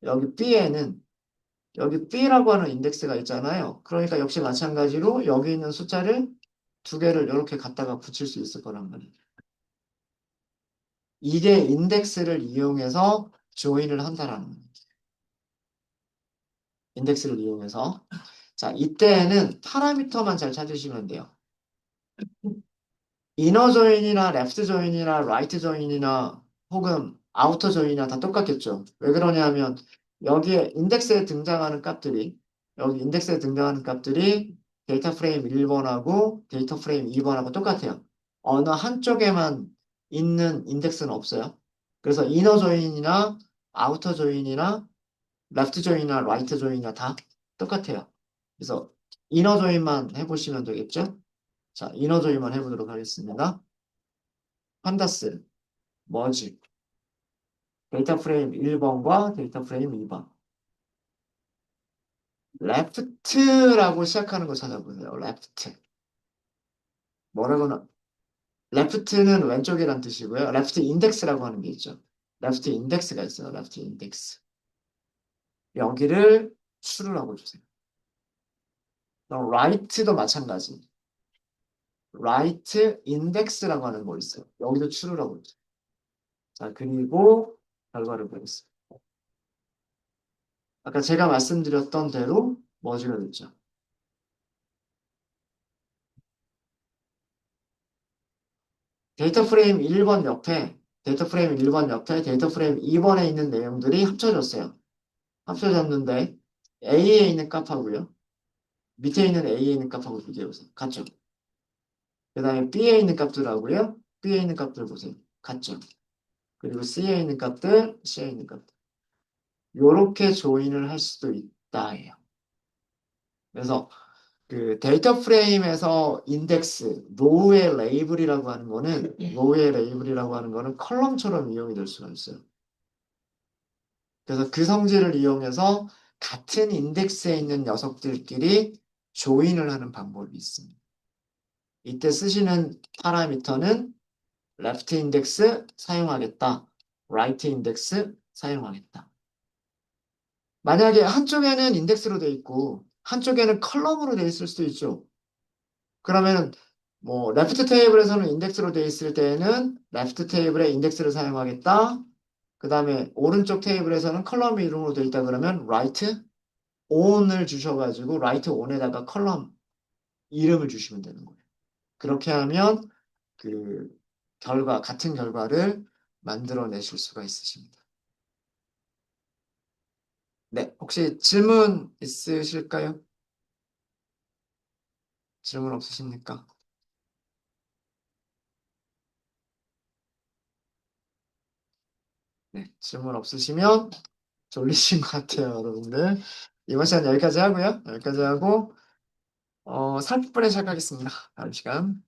여기 B에는 여기 B라고 하는 인덱스가 있잖아요. 그러니까 역시 마찬가지로 여기 있는 숫자를 두 개를 이렇게 갖다가 붙일 수 있을 거란 말이에요. 이게 인덱스를 이용해서 조인을 한다라는 거예요. 인덱스를 이용해서. 자, 이때에는 파라미터만 잘 찾으시면 돼요. 이너 조인이나 레프트 조인이나 라이트 조인이나 혹은 아우터 조인이나 다 똑같겠죠. 왜 그러냐면 여기에 인덱스에 등장하는 값들이 여기 인덱스에 등장하는 값들이 데이터 프레임 1번하고 데이터 프레임 2번하고 똑같아요. 어느 한쪽에만 있는 인덱스는 없어요. 그래서 이너 조인이나 아우터 조인이나 레프트 조인이나 라이트 조인이나 다 똑같아요. 그래서 이너 조인만 해보시면 되겠죠. 자, 이너 조인만 해보도록 하겠습니다. 판다스, 머지, 데이터 프레임 1번과 데이터 프레임 2번. 레프트라고 시작하는 거 찾아보세요. 레프트. 뭐라고나, 레프트는 왼쪽이란 뜻이고요. 레프트 인덱스라고 하는 게 있죠. 레프트 인덱스가 있어요. 레프트 인덱스. 여기를 추루라고 주세요. 그럼 right도 마찬가지. right index라고 하는 거 있어요. 여기도 추루라고 주세요. 자, 그리고 결과를 보겠습니다. 아까 제가 말씀드렸던 대로 머지가 됐죠. 데이터 프레임 1번 옆에 데이터 프레임 1번 옆에 데이터 프레임 2번에 있는 내용들이 합쳐졌어요. 합쳐졌는데 A에 있는 값하고요. 밑에 있는 A에 있는 값하고 비교해보세요. 같죠? 그 다음에 B에 있는 값들하고요. B에 있는 값들 보세요. 같죠? 그리고 C에 있는 값들, C에 있는 값들. 요렇게 조인을 할 수도 있다예요. 그래서 그 데이터 프레임에서 인덱스, 로우의 레이블이라고 하는 거는 컬럼처럼 이용이 될 수가 있어요. 그래서 그 성질을 이용해서 같은 인덱스에 있는 녀석들끼리 조인을 하는 방법이 있습니다. 이때 쓰시는 파라미터는 left 인덱스 사용하겠다, right 인덱스 사용하겠다. 만약에 한쪽에는 인덱스로 돼 있고 한쪽에는 컬럼으로 돼 있을 수도 있죠. 그러면 뭐 레프트 테이블에서는 인덱스로 돼 있을 때에는 레프트 테이블에 인덱스를 사용하겠다. 그 다음에 오른쪽 테이블에서는 컬럼 이름으로 돼 있다 그러면 right on을 주셔가지고 right on에다가 컬럼 이름을 주시면 되는 거예요. 그렇게 하면 그 같은 결과를 만들어내실 수가 있으십니다. 네, 혹시 질문 있으실까요? 질문 없으십니까? 네, 질문 없으시면 졸리신 것 같아요, 여러분들. 이번 시간 여기까지 하고요. 여기까지 하고, 30분에 시작하겠습니다. 다음 시간.